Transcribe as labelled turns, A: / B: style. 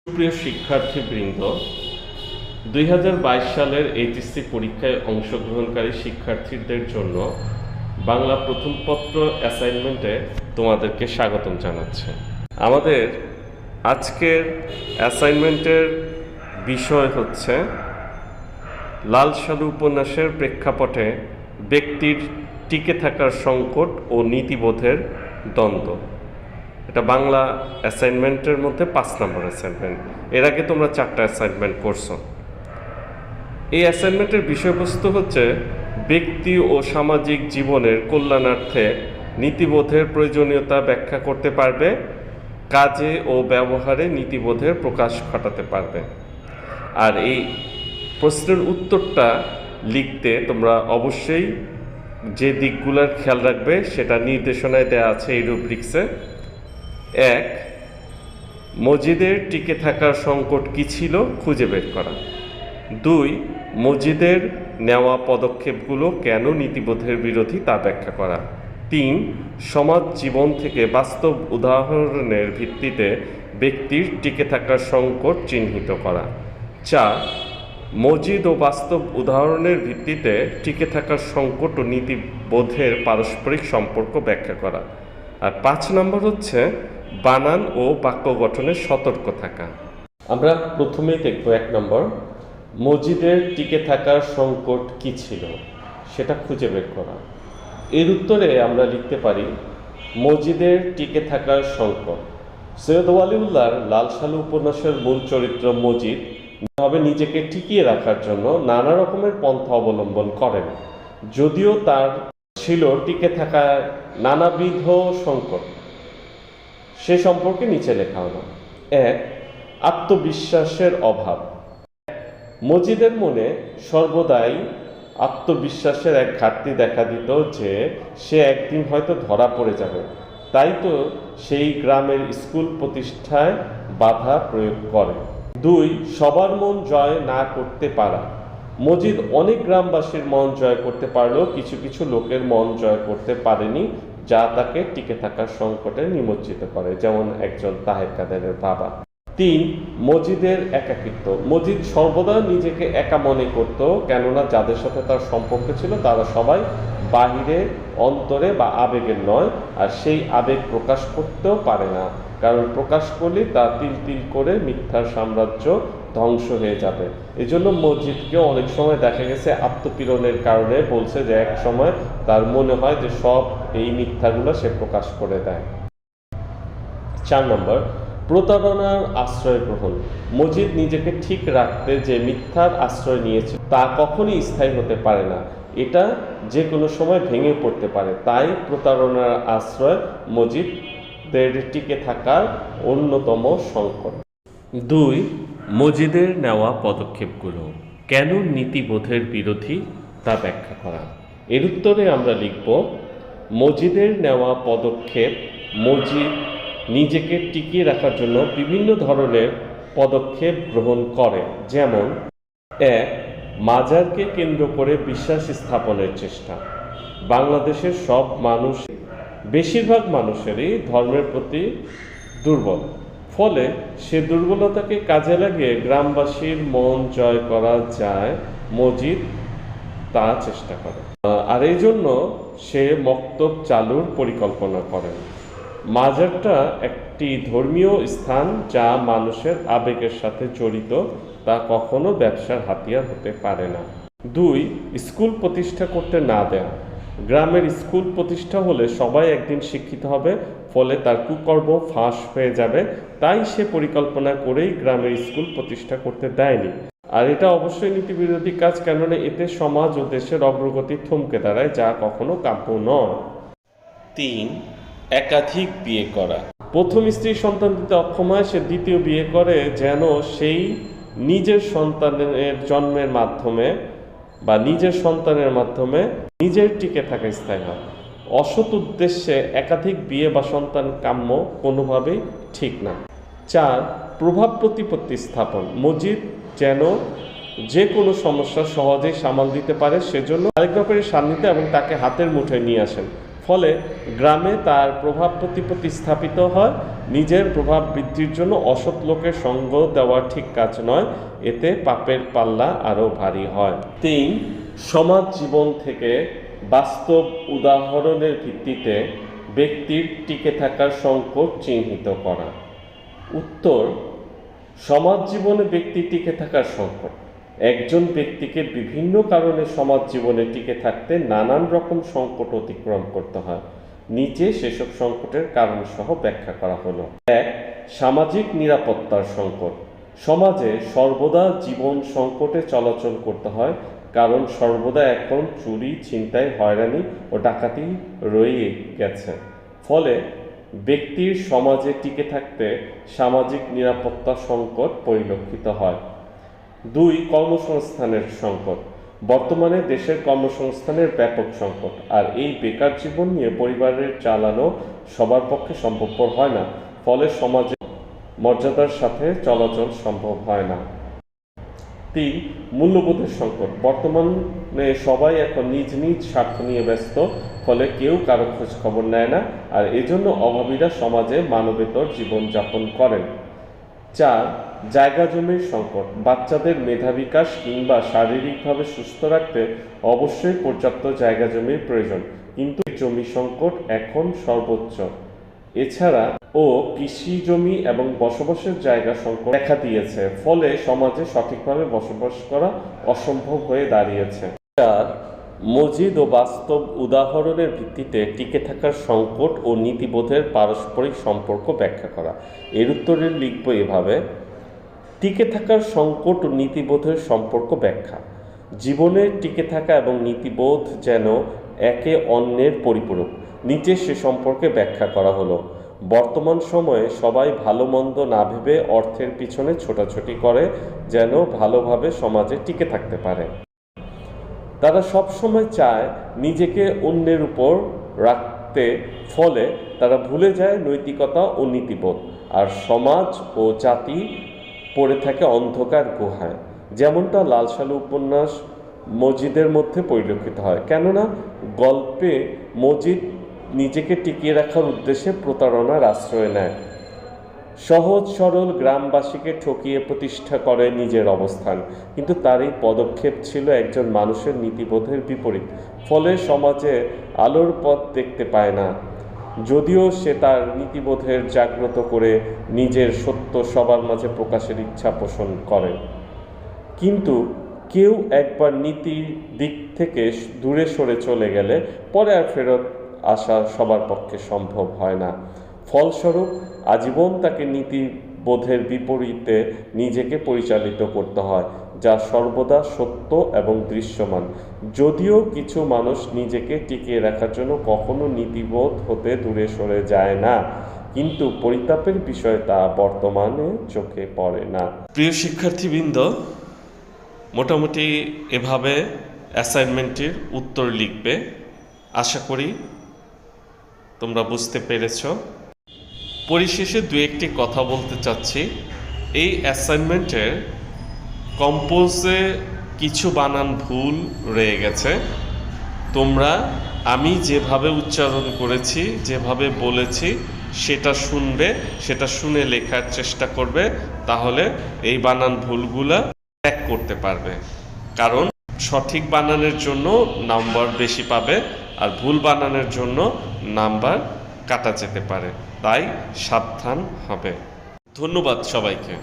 A: সুপ্রিয় শিক্ষার্থীবৃন্দ, 2022 সালের এইচএসসি পরীক্ষায় অংশগ্রহণকারী শিক্ষার্থীদের জন্য বাংলা প্রথম পত্র অ্যাসাইনমেন্টে তোমাদেরকে স্বাগতম জানাচ্ছি। আমাদের আজকের অ্যাসাইনমেন্টের বিষয় হচ্ছে লাল সালু উপন্যাসের প্রেক্ষাপটে ব্যক্তির টিকে থাকার সংকট ও নীতিবোধের দ্বন্দ্ব। এটা বাংলা অ্যাসাইনমেন্টের মধ্যে 5 নম্বর অ্যাসাইনমেন্ট। এর আগে তোমরা 4টা অ্যাসাইনমেন্ট করছো। এই অ্যাসাইনমেন্টের বিষয়বস্তু হচ্ছে ব্যক্তি ও সামাজিক জীবনের কল্যাণার্থে নীতিবোধের প্রয়োজনীয়তা ব্যাখ্যা করতে পারবে, কাজে ও ব্যবহারে নীতিবোধের প্রকাশ ঘটাতে পারবে। আর এই প্রশ্নের উত্তরটা লিখতে তোমরা অবশ্যই যে দিকগুলোর খেয়াল রাখবে সেটা নির্দেশনায় দেওয়া আছে এই রুব্রিক্সে। 1. মসজিদের টিকে থাকার সংকট কী ছিল খুঁজে বের করা। 2. মসজিদের নেওয়া পদক্ষেপগুলো কেন নীতিবোধের বিরোধী তা ব্যাখ্যা করা। 3. সমাজ জীবন থেকে বাস্তব উদাহরণের ভিত্তিতে ব্যক্তির টিকে থাকার সংকট চিহ্নিত করা। 4. মসজিদ ও বাস্তব উদাহরণের ভিত্তিতে টিকে থাকার সংকট ও নীতিবোধের পারস্পরিক সম্পর্ক ব্যাখ্যা করা। আর 5 নম্বর হচ্ছে বানান ও বাক্য গঠনে সতর্ক থাকা। আমরা প্রথমেই দেখব 1 নম্বর, মসজিদের টিকে থাকার সংকট কী ছিল সেটা খুঁজে বের করা। এর উত্তরে আমরা লিখতে পারি মসজিদের টিকে থাকার সংকট। সৈয়দ ওয়ালিউল্লাহর লাল সালু উপন্যাসের মূল চরিত্র মসজিদ ভাবে নিজেকে টিকিয়ে রাখার জন্য নানা রকমের পন্থা অবলম্বন করেন, যদিও তার ছিল টিকে থাকার নানাবিধ সংকট। সে সম্পর্কে নিচে লেখা হলো। 1. আত্মবিশ্বাসের অভাব। মসজিদের মনে সর্বদাই আত্মবিশ্বাসের এক ঘাটতি দেখা দিত যে সে একদিন হয়তো ধরা পড়ে যাবে। তাই তো সেই গ্রামের স্কুল প্রতিষ্ঠায় বাধা প্রয়োগ করে। 2. সবার মন জয় না করতে পারা। মসজিদ অনেক গ্রামবাসীর মন জয় করতে পারলেও কিছু কিছু লোকের মন জয় করতে পারেনি, যা তাকে টিকে থাকার সংকটে নিমজ্জিত করে, যেমন একজন তাহের কাদেরের বাবা। 3. মসজিদের একাকিত্ব। মসজিদ সর্বদা নিজেকে একা মনে করত, কেননা যাদের সাথে তার সম্পর্ক ছিল তারা সবাই বাহিরে, অন্তরে বা আবেগের নয়, আর সেই আবেগ প্রকাশ করতেও পারে না, কারণ প্রকাশ করলে তা তিল তিল করে মিথ্যার সাম্রাজ্য ধ্বংস হয়ে যাবে। এজন্য মসজিদকে অনেক সময় দেখা গেছে আত্মপীড়নের কারণে বলছে যে এক সময় তার মনে হয় যে সব এই মিথ্যাগুলো সে প্রকাশ করে দেয়। 4 নম্বর, প্রতারণার আশ্রয় গ্রহণ। মসজিদ নিজেকে ঠিক রাখতে যে মিথ্যার আশ্রয় নিয়েছে তা কখনই স্থায়ী হতে পারে না, এটা যে কোনো সময় ভেঙে পড়তে পারে। তাই প্রতারণার আশ্রয় মসজিদের টিকে থাকার অন্যতম সংকট। 2. মসজিদের নেওয়া পদক্ষেপগুলো কেন নীতিবোধের বিরোধী তা ব্যাখ্যা করা। এর উত্তরে আমরা লিখব মসজিদের নেওয়া পদক্ষেপ মসজিদ নিজেকে টিকিয়ে রাখার জন্য বিভিন্ন ধরনের পদক্ষেপ গ্রহণ করে, যেমন 1. মাজারকে কেন্দ্র করে বিশ্বাস স্থাপনের চেষ্টা। বাংলাদেশের সব মানুষ, বেশিরভাগ মানুষেরই ধর্মের প্রতি দুর্বল, ফলে সে দুর্বলতাকে কাজে লাগিয়ে গ্রামবাসীর মন জয় করা যায়, মসজিদ তা চেষ্টা করে। আর এই জন্য সে মক্তব চালুর পরিকল্পনা করেন। মাজারটা একটি ধর্মীয় স্থান যা মানুষের আবেগের সাথে জড়িত, তা কখনো ব্যবসার হাতিয়ার হতে পারে না। 2. স্কুল প্রতিষ্ঠা করতে না দেয়া। গ্রামের স্কুল প্রতিষ্ঠা হলে সবাই একদিন শিক্ষিত হবে, ফলে তার কুকর্ম ফাঁস হয়ে যাবে, তাই সে পরিকল্পনা করেই গ্রামের স্কুল প্রতিষ্ঠা করতে দেয়নি। আর এটা অবশ্যই নীতিবিরোধী কাজ, কেননা এতে সমাজ ও দেশের অগ্রগতি থমকে দাঁড়ায়, যা কখনো কাম্য নয়। 3. একাধিক বিয়ে করা। প্রথম স্ত্রী সন্তান দিতে অক্ষম হয়, সে দ্বিতীয় বিয়ে করে যেন সেই নিজের সন্তানের জন্মের মাধ্যমে বা নিজের সন্তানের মাধ্যমে নিজের টিকে থাকা স্থায়ী হয়। অসৎ উদ্দেশ্যে একাধিক বিয়ে বা সন্তান কাম্য কোনোভাবেই ঠিক না। 4. প্রভাব প্রতিপত্তি স্থাপন। মসজিদ যেন যে কোনো সমস্যা সহজেই সামাল দিতে পারে, সেজন্য আরেক ব্যাপারে সান্নিধ্যে এবং তাকে হাতের মুঠোয় নিয়ে আসেন, ফলে গ্রামে তার প্রভাব প্রতিপত্তি স্থাপিত হয়। নিজের প্রভাব বৃদ্ধির জন্য অসৎ লোকের সঙ্গ দেওয়া ঠিক কাজ নয়, এতে পাপের পাল্লা আরও ভারী হয়। 3. সমাজ জীবন থেকে বাস্তব উদাহরণের ভিত্তিতে ব্যক্তির টিকে থাকার সংকট চিহ্নিত করা। উত্তর: সমাজ জীবনে ব্যক্তি টিকে থাকার সংকট। একজন ব্যক্তিকে বিভিন্ন কারণে সমাজ জীবনে টিকে থাকতে নানান রকম সংকট অতিক্রম করতে হয়। নিচে সেসব সংকটের কারণ সহ ব্যাখ্যা করা হলো। 1. সামাজিক নিরাপত্তার সংকট। সমাজে সর্বদা জীবন সংকটে চলাচল করতে হয়, কারণ সর্বদা এখন চুরি, ছিনতাই, হয়রানি ও ডাকাতি রয়ে গেছে। ফলে ব্যক্তির সমাজে টিকে থাকতে সামাজিক নিরাপত্তা সংকট পরিলক্ষিত হয়। 2. কর্মসংস্থানের সংকট। বর্তমানে দেশের কর্মসংস্থানের ব্যাপক সংকট, আর এই বেকার জীবন নিয়ে পরিবারের চালানো সবার পক্ষে সম্ভবপর হয় না। ফলে সমাজে মর্যাদার সাথে চলাচল সম্ভব হয় না। 3. মূল্যবোধের সংকট। বর্তমানে সবাই এখন নিজ নিজ স্বার্থ নিয়ে ব্যস্ত, ফলে কেউ কারো খোঁজ খবর নেয় না, আর এজন্য অভাবীরা সমাজে মানবেতর জীবনযাপন করেন। 4. জায়গা জমির সংকট। বাচ্চাদের মেধা বিকাশ কিংবা শারীরিকভাবে সুস্থ রাখতে অবশ্যই পর্যাপ্ত জায়গা জমির প্রয়োজন, কিন্তু জমি সংকট এখন সর্বোচ্চ। এছাড়া কৃষি জমি এবং বসবাসের জায়গা সংকট দেখা দিয়েছে, ফলে সমাজে সঠিকভাবে বসবাস করা অসম্ভব হয়ে দাঁড়িয়েছে। 4. মজিদ ও বাস্তব উদাহরণের ভিত্তিতে টিকে থাকার সংকট ও নীতিবোধের পারস্পরিক সম্পর্ক ব্যাখ্যা করা। এর উত্তরে লিখব এভাবে: টিকে থাকার সংকট ও নীতিবোধের সম্পর্ক ব্যাখ্যা। জীবনে টিকে থাকা এবং নীতিবোধ যেন একে অন্যের পরিপূরক। নিচে সে সম্পর্কে ব্যাখ্যা করা হলো। বর্তমান সময়ে সবাই ভালো মন্দ না ভেবে অর্থের পিছনে ছোটাছুটি করে, যেন ভালোভাবে সমাজে টিকে থাকতে পারে। তারা সব সময় চায় নিজেকে অন্যের উপর রাখতে, ফলে তারা ভুলে যায় নৈতিকতা ও নীতিবোধ, আর সমাজ ও জাতি পড়ে থাকে অন্ধকার গুহায়। যেমনটা লাল সালু উপন্যাস মজিদের মধ্যে পরিলক্ষিত হয়। কেননা গল্পে মজিদ নিজেকে টিকিয়ে রাখার উদ্দেশ্যে প্রতারণার আশ্রয় নেয়। সহজ সরল গ্রামবাসীকে ঠকিয়ে প্রতিষ্ঠা করে নিজের অবস্থান, কিন্তু তার এই পদক্ষেপ ছিল একজন মানুষের নীতিবোধের বিপরীত। ফলে সমাজে আলোর পথ দেখতে পায় না, যদিও সে তার নীতিবোধের জাগ্রত করে নিজের সত্য সবার মাঝে প্রকাশের ইচ্ছা পোষণ করে। কিন্তু কেউ একবার নীতির দিক থেকে দূরে সরে চলে গেলে পরে আর ফেরত আসা সবার পক্ষে সম্ভব হয় না। ফলস্বরূপ আজীবন তাকে নীতিবোধের বিপরীতে নিজেকে পরিচালিত করতে হয়, যা সর্বদা সত্য এবং দৃশ্যমান। যদিও কিছু মানুষ নিজেকে টিকিয়ে রাখার জন্য কখনো নীতিবোধ হতে দূরে সরে যায় না, কিন্তু পরিতাপের বিষয় তা বর্তমানে চোখে পড়ে না। প্রিয় শিক্ষার্থীবৃন্দ, মোটামুটি এভাবে অ্যাসাইনমেন্টের উত্তর লিখবে। আশা করি তোমরা বুঝতে পেরেছ। পরিশেষে দু একটি কথা বলতে চাচ্ছি। এই অ্যাসাইনমেন্টের কম্পোজে কিছু বানান ভুল রয়ে গেছে। তোমরা আমি যেভাবে উচ্চারণ করেছি, যেভাবে বলেছি সেটা শুনবে, সেটা শুনে লেখার চেষ্টা করবে, তাহলে এই বানান ভুলগুলা ট্র্যাক করতে পারবে। কারণ সঠিক বানানের জন্য নাম্বার বেশি পাবে, আর ভুল বানানের জন্য নাম্বার কাটা যেতে পারে, তাই সাবধান হবে। ধন্যবাদ সবাইকে।